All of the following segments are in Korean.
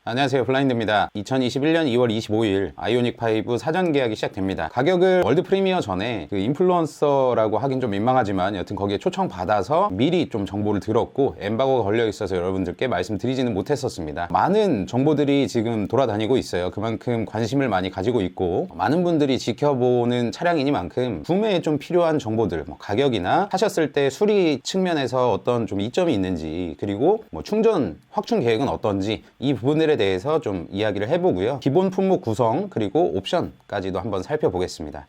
안녕하세요, 블라인드입니다. 2021년 2월 25일 아이오닉5 사전 계약이 시작됩니다. 가격을 월드 프리미어 전에 그 인플루언서라고 하긴 좀 민망하지만 여튼 거기에 초청받아서 미리 좀 정보를 들었고 엠바고가 걸려 있어서 여러분들께 말씀드리지는 못했었습니다. 많은 정보들이 지금 돌아다니고 있어요. 그만큼 관심을 많이 가지고 있고 많은 분들이 지켜보는 차량이니만큼 구매에 좀 필요한 정보들, 가격이나 하셨을 때 수리 측면에서 어떤 좀 이점이 있는지, 그리고 충전 확충 계획은 어떤지, 이 부분들에 대해서 좀 이야기를 해보고요. 기본 품목 구성 그리고 옵션까지도 한번 살펴보겠습니다.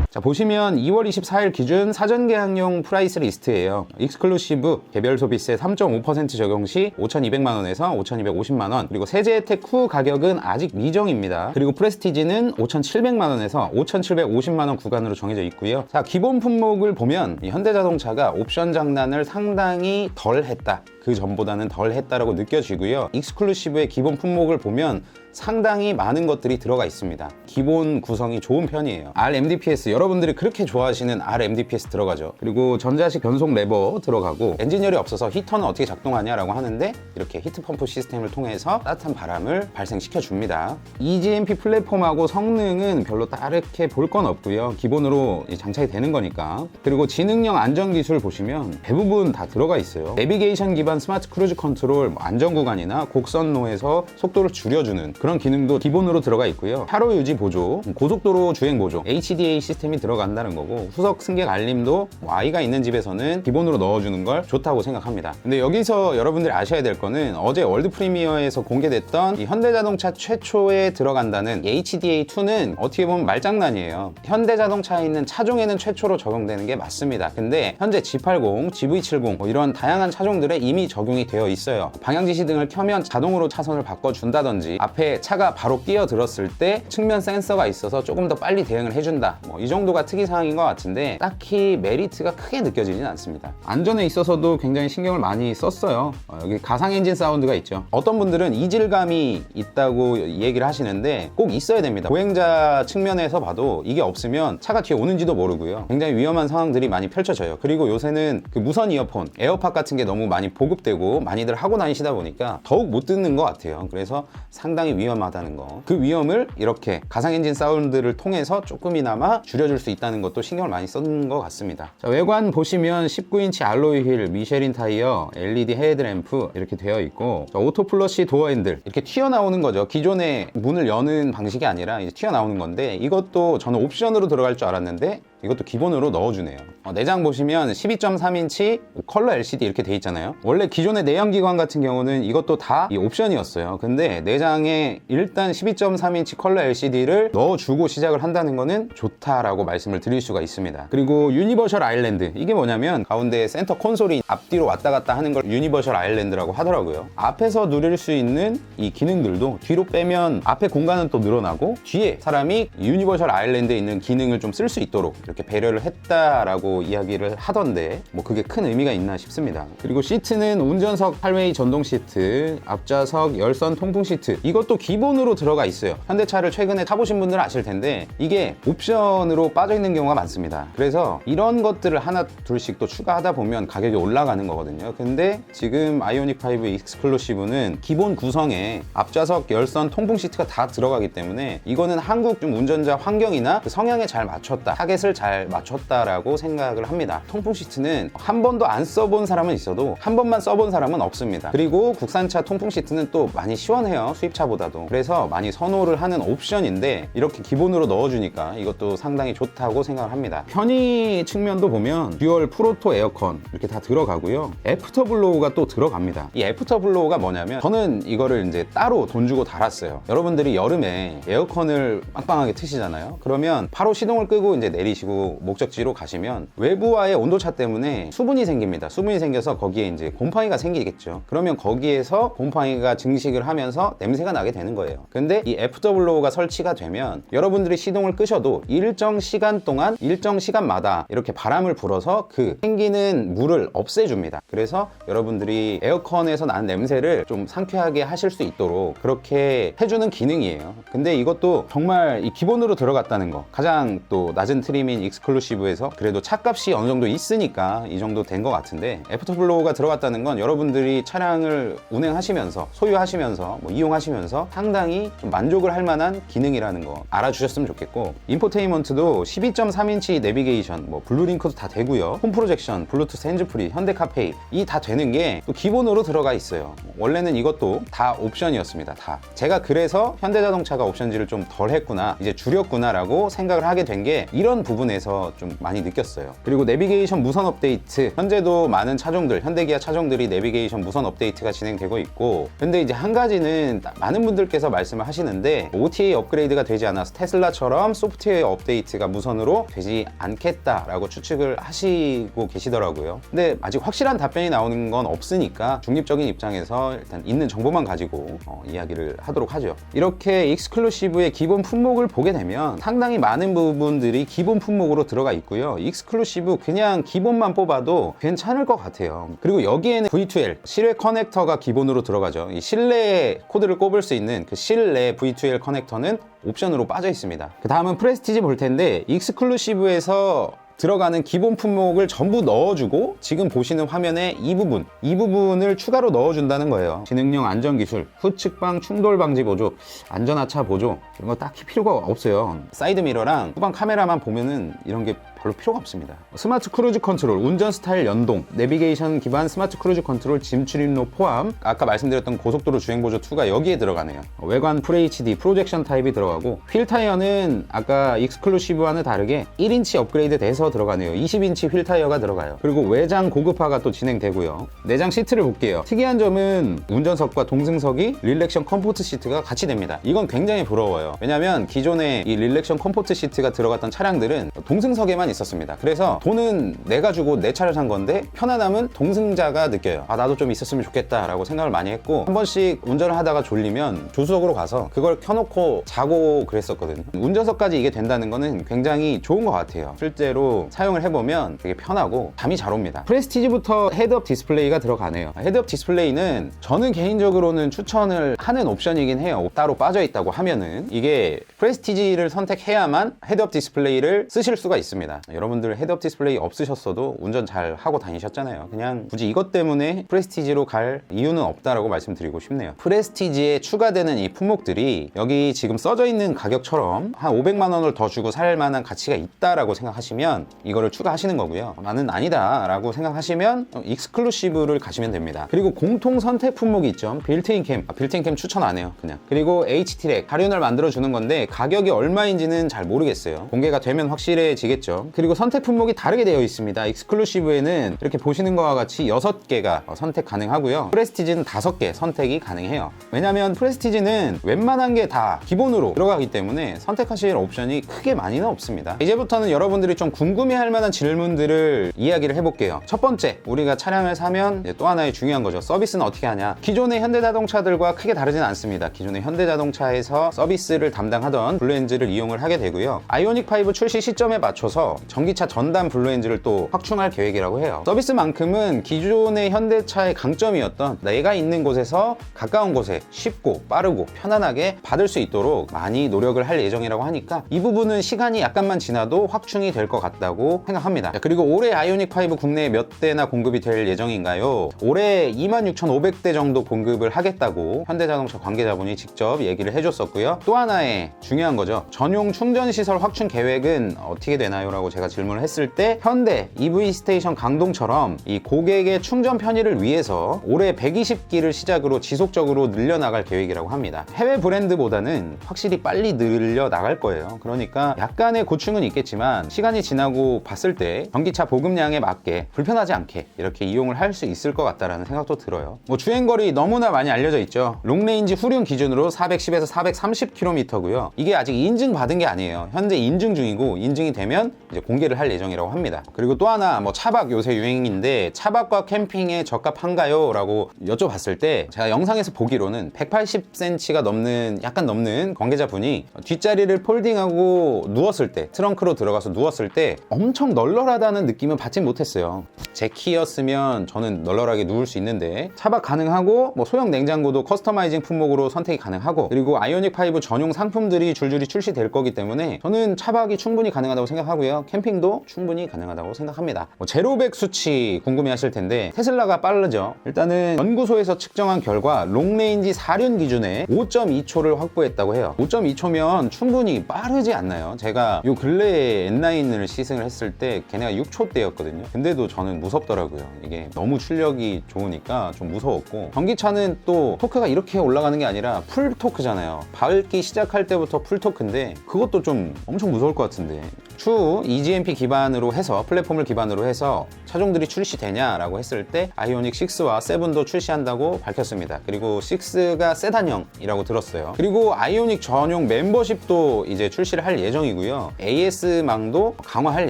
자, 보시면 2월 24일 기준 사전 계약용 프라이스 리스트예요. 익스클루시브 개별 소비세 3.5% 적용 시 5,200만원에서 5,250만원, 그리고 세제 혜택 후 가격은 아직 미정입니다. 그리고 프레스티지는 5,700만원에서 5,750만원 구간으로 정해져 있고요. 자, 기본 품목을 보면 현대자동차가 옵션 장난을 상당히 덜 했다, 그 전보다는 덜 했다라고 느껴지고요. 익스클루시브의 기본 품목을 보면 상당히 많은 것들이 들어가 있습니다. 기본 구성이 좋은 편이에요. RMDPS, 여러분들이 그렇게 좋아하시는 RMDPS 들어가죠. 그리고 전자식 변속 레버 들어가고, 엔진열이 없어서 히터는 어떻게 작동하냐라고 하는데 이렇게 히트펌프 시스템을 통해서 따뜻한 바람을 발생시켜 줍니다. EGMP 플랫폼하고 성능은 별로 다르게 볼 건 없고요. 기본으로 장착이 되는 거니까. 그리고 지능형 안전기술 보시면 대부분 다 들어가 있어요. 내비게이션 기반 스마트 크루즈 컨트롤, 안전구간이나 곡선로에서 속도를 줄여주는 그런 기능도 기본으로 들어가 있고요. 차로 유지 보조, 고속도로 주행 보조, HDA 시스템이 들어간다는 거고, 후석 승객 알림도 아이가 있는 집에서는 기본으로 넣어주는 걸 좋다고 생각합니다. 근데 여기서 여러분들이 아셔야 될 거는 어제 월드 프리미어에서 공개됐던 이 현대자동차 최초에 들어간다는 HDA2는 어떻게 보면 말장난이에요. 현대자동차에 있는 차종에는 최초로 적용되는 게 맞습니다. 근데 현재 G80, GV70 이런 다양한 차종들에 이미 적용이 되어 있어요. 방향지시 등을 켜면 자동으로 차선을 바꿔준다든지, 앞에 차가 바로 끼어들었을 때 측면 센서가 있어서 조금 더 빨리 대응을 해준다, 이 정도가 특이사항인 것 같은데 딱히 메리트가 크게 느껴지진 않습니다. 안전에 있어서도 굉장히 신경을 많이 썼어요. 여기 가상 엔진 사운드가 있죠. 어떤 분들은 이질감이 있다고 얘기를 하시는데 꼭 있어야 됩니다. 보행자 측면에서 봐도 이게 없으면 차가 뒤에 오는지도 모르고요. 굉장히 위험한 상황들이 많이 펼쳐져요. 그리고 요새는 그 무선 이어폰, 에어팟 같은 게 너무 많이 보급되고 많이들 하고 다니시다 보니까 더욱 못 듣는 것 같아요. 그래서 상당히 위험하다는 거, 그 위험을 이렇게 가상 엔진 사운드를 통해서 조금이나마 줄여줄 수 있다는 것도 신경을 많이 쓴 것 같습니다. 자, 외관 보시면 19인치 알로이 휠, 미쉐린 타이어, LED 헤드램프 이렇게 되어 있고, 자, 오토 플러시 도어 핸들 이렇게 튀어나오는 거죠. 기존의 문을 여는 방식이 아니라 이제 튀어나오는 건데, 이것도 저는 옵션으로 들어갈 줄 알았는데 이것도 기본으로 넣어주네요. 내장 보시면 12.3인치 컬러 LCD 이렇게 돼 있잖아요. 원래 기존의 내연기관 같은 경우는 이것도 다 이 옵션이었어요. 근데 내장에 일단 12.3인치 컬러 LCD를 넣어주고 시작을 한다는 거는 좋다라고 말씀을 드릴 수가 있습니다. 그리고 유니버셜 아일랜드, 이게 뭐냐면 가운데 센터 콘솔이 앞뒤로 왔다 갔다 하는 걸 유니버셜 아일랜드라고 하더라고요. 앞에서 누릴 수 있는 이 기능들도 뒤로 빼면 앞에 공간은 또 늘어나고, 뒤에 사람이 유니버셜 아일랜드에 있는 기능을 좀 쓸 수 있도록 이렇게 배려를 했다라고 이야기를 하던데, 그게 큰 의미가 있나 싶습니다. 그리고 시트는 운전석 8웨이 전동 시트, 앞좌석 열선 통풍 시트, 이것도 기본으로 들어가 있어요. 현대차를 최근에 타보신 분들은 아실 텐데 이게 옵션으로 빠져 있는 경우가 많습니다. 그래서 이런 것들을 하나 둘씩 또 추가하다 보면 가격이 올라가는 거거든요. 근데 지금 아이오닉5 익스클루시브는 기본 구성에 앞좌석 열선 통풍 시트가 다 들어가기 때문에 이거는 한국 좀 운전자 환경이나 그 성향에 잘 맞췄다, 타겟을 잘 맞췄다라고 생각을 합니다. 통풍 시트는 한 번도 안 써본 사람은 있어도 한 번만 써본 사람은 없습니다. 그리고 국산차 통풍 시트는 또 많이 시원해요, 수입차보다도. 그래서 많이 선호를 하는 옵션인데 이렇게 기본으로 넣어주니까 이것도 상당히 좋다고 생각을 합니다. 편의 측면도 보면 듀얼 프로토 에어컨 이렇게 다 들어가고요. 애프터블로우가 또 들어갑니다. 이 애프터블로우가 뭐냐면, 저는 이거를 이제 따로 돈 주고 달았어요. 여러분들이 여름에 에어컨을 빵빵하게 트시잖아요. 그러면 바로 시동을 끄고 이제 내리시고 목적지로 가시면 외부와의 온도차 때문에 수분이 생깁니다. 수분이 생겨서 거기에 이제 곰팡이가 생기겠죠. 그러면 거기에서 곰팡이가 증식을 하면서 냄새가 나게 되는 거예요. 근데 이 애프터블로우가 설치가 되면 여러분들이 시동을 끄셔도 일정 시간 동안 일정 시간마다 이렇게 바람을 불어서 그 생기는 물을 없애줍니다. 그래서 여러분들이 에어컨에서 나는 냄새를 좀 상쾌하게 하실 수 있도록 그렇게 해주는 기능이에요. 근데 이것도 정말 이 기본으로 들어갔다는 거, 가장 또 낮은 트리밍 익스클루시브에서 그래도 차값이 어느 정도 있으니까 이 정도 된 것 같은데, 애프터블로우가 들어갔다는 건 여러분들이 차량을 운행하시면서 소유하시면서 이용하시면서 상당히 좀 만족을 할 만한 기능이라는 거 알아주셨으면 좋겠고, 인포테인먼트도 12.3인치 내비게이션, 블루링크도 다 되고요, 홈 프로젝션, 블루투스 핸즈프리, 현대카페이 이 다 되는 게 또 기본으로 들어가 있어요. 원래는 이것도 다 옵션이었습니다. 다. 제가 그래서 현대자동차가 옵션지를 좀 덜 했구나, 이제 줄였구나 라고 생각을 하게 된 게 이런 부분에서 좀 많이 느꼈어요. 그리고 내비게이션 무선 업데이트, 현재도 많은 차종들, 현대기아 차종들이 내비게이션 무선 업데이트가 진행되고 있고, 근데 이제 한 가지는 많은 분들께서 말씀을 하시는데 OTA 업그레이드가 되지 않아서 테슬라처럼 소프트웨어 업데이트가 무선으로 되지 않겠다라고 추측을 하시고 계시더라고요. 근데 아직 확실한 답변이 나오는 건 없으니까 중립적인 입장에서 일단 있는 정보만 가지고 이야기를 하도록 하죠. 이렇게 익스클루시브의 기본 품목을 보게 되면 상당히 많은 부분들이 기본 품목으로 들어가 있고요. 익스클루시브 그냥 기본만 뽑아도 괜찮을 것 같아요. 그리고 여기에는 V2L 실외 커넥터가 기본으로 들어가죠. 이 실내 코드를 꼽을 수 있는 그 실내 V2L 커넥터는 옵션으로 빠져 있습니다. 그 다음은 프레스티지 볼 텐데, 익스클루시브에서 들어가는 기본 품목을 전부 넣어주고 지금 보시는 화면에 이 부분을 추가로 넣어준다는 거예요. 지능형 안전기술, 후측방 충돌 방지 보조, 안전하차 보조, 이런 거 딱히 필요가 없어요. 사이드미러랑 후방 카메라만 보면은 이런 게 별로 필요가 없습니다. 스마트 크루즈 컨트롤, 운전 스타일 연동, 내비게이션 기반 스마트 크루즈 컨트롤, 짐 출입로 포함, 아까 말씀드렸던 고속도로 주행보조 2가 여기에 들어가네요. 외관 FHD 프로젝션 타입이 들어가고, 휠 타이어는 아까 익스클루시브와는 다르게 1인치 업그레이드 돼서 들어가네요. 20인치 휠 타이어가 들어가요. 그리고 외장 고급화가 또 진행되고요. 내장 시트를 볼게요. 특이한 점은 운전석과 동승석이 릴렉션 컴포트 시트가 같이 됩니다. 이건 굉장히 부러워요. 왜냐면 기존에 이 릴렉션 컴포트 시트가 들어갔던 차량들은 동승석에만 있었습니다. 그래서 돈은 내가 주고 내 차를 산 건데 편안함은 동승자가 느껴요. 나도 좀 있었으면 좋겠다 라고 생각을 많이 했고, 한 번씩 운전을 하다가 졸리면 조수석으로 가서 그걸 켜놓고 자고 그랬었거든요. 운전석까지 이게 된다는 거는 굉장히 좋은 것 같아요. 실제로 사용을 해보면 되게 편하고 잠이 잘 옵니다. 프레스티지부터 헤드업 디스플레이가 들어가네요. 헤드업 디스플레이는 저는 개인적으로는 추천을 하는 옵션이긴 해요. 따로 빠져있다고 하면은 이게 프레스티지를 선택해야만 헤드업 디스플레이를 쓰실 수가 있습니다. 여러분들 헤드업 디스플레이 없으셨어도 운전 잘 하고 다니셨잖아요. 그냥 굳이 이것 때문에 프레스티지로 갈 이유는 없다라고 말씀드리고 싶네요. 프레스티지에 추가되는 이 품목들이 여기 지금 써져 있는 가격처럼 한 500만 원을 더 주고 살 만한 가치가 있다라고 생각하시면 이거를 추가하시는 거고요. 나는 아니다 라고 생각하시면 익스클루시브를 가시면 됩니다. 그리고 공통 선택 품목이 있죠. 빌트인 캠 추천 안 해요. 그냥. 그리고 HT랙 다륜을 만들어주는 건데 가격이 얼마인지는 잘 모르겠어요. 공개가 되면 확실해지겠죠. 그리고 선택 품목이 다르게 되어 있습니다. 익스클루시브에는 이렇게 보시는 것과 같이 6개가 선택 가능하고요. 프레스티지는 5개 선택이 가능해요. 왜냐면 프레스티지는 웬만한 게 다 기본으로 들어가기 때문에 선택하실 옵션이 크게 많이는 없습니다. 이제부터는 여러분들이 좀 궁금해할 만한 질문들을 이야기를 해볼게요. 첫 번째, 우리가 차량을 사면 또 하나의 중요한 거죠. 서비스는 어떻게 하냐. 기존의 현대자동차들과 크게 다르진 않습니다. 기존의 현대자동차에서 서비스를 담당하던 블루엔즈를 이용을 하게 되고요. 아이오닉5 출시 시점에 맞춰서 전기차 전담 블루엔즈를 또 확충할 계획이라고 해요. 서비스만큼은 기존의 현대차의 강점이었던 내가 있는 곳에서 가까운 곳에 쉽고 빠르고 편안하게 받을 수 있도록 많이 노력을 할 예정이라고 하니까 이 부분은 시간이 약간만 지나도 확충이 될 것 같다고 생각합니다. 그리고 올해 아이오닉5 국내에 몇 대나 공급이 될 예정인가요? 올해 26,500대 정도 공급을 하겠다고 현대자동차 관계자분이 직접 얘기를 해줬었고요. 또 하나의 중요한 거죠. 전용 충전시설 확충 계획은 어떻게 되나요? 라고 제가 질문을 했을 때 현대 EV 스테이션 강동처럼 이 고객의 충전 편의를 위해서 올해 120기를 시작으로 지속적으로 늘려나갈 계획이라고 합니다. 해외 브랜드보다는 확실히 빨리 늘려나갈 거예요. 그러니까 약간의 고충은 있겠지만 시간이 지나고 봤을 때 전기차 보급량에 맞게 불편하지 않게 이렇게 이용을 할 수 있을 것 같다라는 생각도 들어요. 주행거리 너무나 많이 알려져 있죠. 롱레인지 후륜 기준으로 410에서 430km고요. 이게 아직 인증받은 게 아니에요. 현재 인증 중이고 인증이 되면 이제 공개를 할 예정이라고 합니다. 그리고 또 하나 차박 요새 유행인데 차박과 캠핑에 적합한가요? 라고 여쭤봤을 때 제가 영상에서 보기로는 180cm가 넘는 약간 넘는 관계자분이 뒷자리를 폴딩하고 누웠을 때 트렁크로 들어가서 누웠을 때 엄청 널널하다는 느낌은 받지 못했어요. 제 키였으면 저는 널널하게 누울 수 있는데 차박 가능하고 소형 냉장고도 커스터마이징 품목으로 선택이 가능하고 그리고 아이오닉5 전용 상품들이 줄줄이 출시될 거기 때문에 저는 차박이 충분히 가능하다고 생각하고요. 있어서 캠핑도 충분히 가능하다고 생각합니다. 제로백 수치 궁금해 하실 텐데 테슬라가 빠르죠. 일단은 연구소에서 측정한 결과 롱레인지 4륜 기준에 5.2초를 확보했다고 해요. 5.2초면 충분히 빠르지 않나요? 제가 요 근래에 N9을 시승을 했을 때 걔네가 6초대였거든요. 근데도 저는 무섭더라고요. 이게 너무 출력이 좋으니까 좀 무서웠고, 전기차는 또 토크가 이렇게 올라가는 게 아니라 풀 토크잖아요. 밟기 시작할 때부터 풀 토크인데 그것도 좀 엄청 무서울 것 같은데, 추후 EGMP 기반으로 해서 플랫폼을 기반으로 해서 차종들이 출시되냐라고 했을 때 아이오닉 6와 7도 출시한다고 밝혔습니다. 그리고 6가 세단형이라고 들었어요. 그리고 아이오닉 전용 멤버십도 이제 출시를 할 예정이고요. AS망도 강화할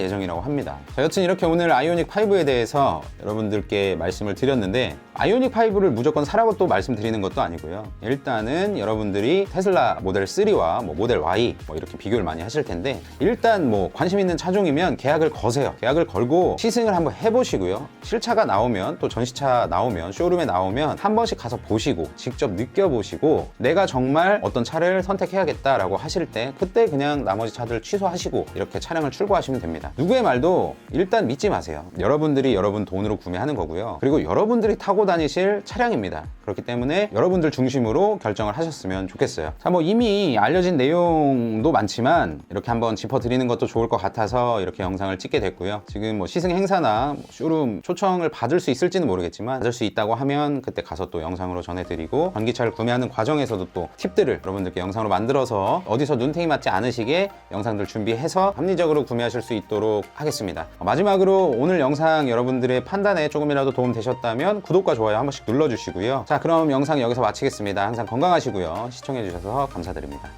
예정이라고 합니다. 자, 여튼 이렇게 오늘 아이오닉 5에 대해서 여러분들께 말씀을 드렸는데, 아이오닉 5를 무조건 사라고 또 말씀드리는 것도 아니고요. 일단은 여러분들이 테슬라 모델 3와 모델 Y 이렇게 비교를 많이 하실 텐데, 일단 관심 있는 차종이면 계약을 거세요. 계약을 걸고 시승을 한번 해보시고요. 실차가 나오면, 또 전시차 나오면, 쇼룸에 나오면 한 번씩 가서 보시고 직접 느껴보시고 내가 정말 어떤 차를 선택해야겠다라고 하실 때 그때 그냥 나머지 차들 취소하시고 이렇게 차량을 출고하시면 됩니다. 누구의 말도 일단 믿지 마세요. 여러분들이 여러분 돈으로 구매하는 거고요. 그리고 여러분들이 타고 다니실 차량입니다. 그렇기 때문에 여러분들 중심으로 결정을 하셨으면 좋겠어요. 자, 이미 알려진 내용도 많지만 이렇게 한번 짚어드리는 것도 좋을 것 같아서 이렇게 영상을 찍게 됐고요. 지금 시승 행사나 쇼룸 초청을 받을 수 있을지는 모르겠지만, 받을 수 있다고 하면 그때 가서 또 영상으로 전해드리고, 전기차를 구매하는 과정에서도 또 팁들을 여러분들께 영상으로 만들어서 어디서 눈탱이 맞지 않으시게 영상들 준비해서 합리적으로 구매하실 수 있도록 하겠습니다. 마지막으로 오늘 영상 여러분들의 판단에 조금이라도 도움 되셨다면 구독과 좋아요 한 번씩 눌러주시고요. 자, 그럼 영상 여기서 마치겠습니다. 항상 건강하시고요. 시청해주셔서 감사드립니다.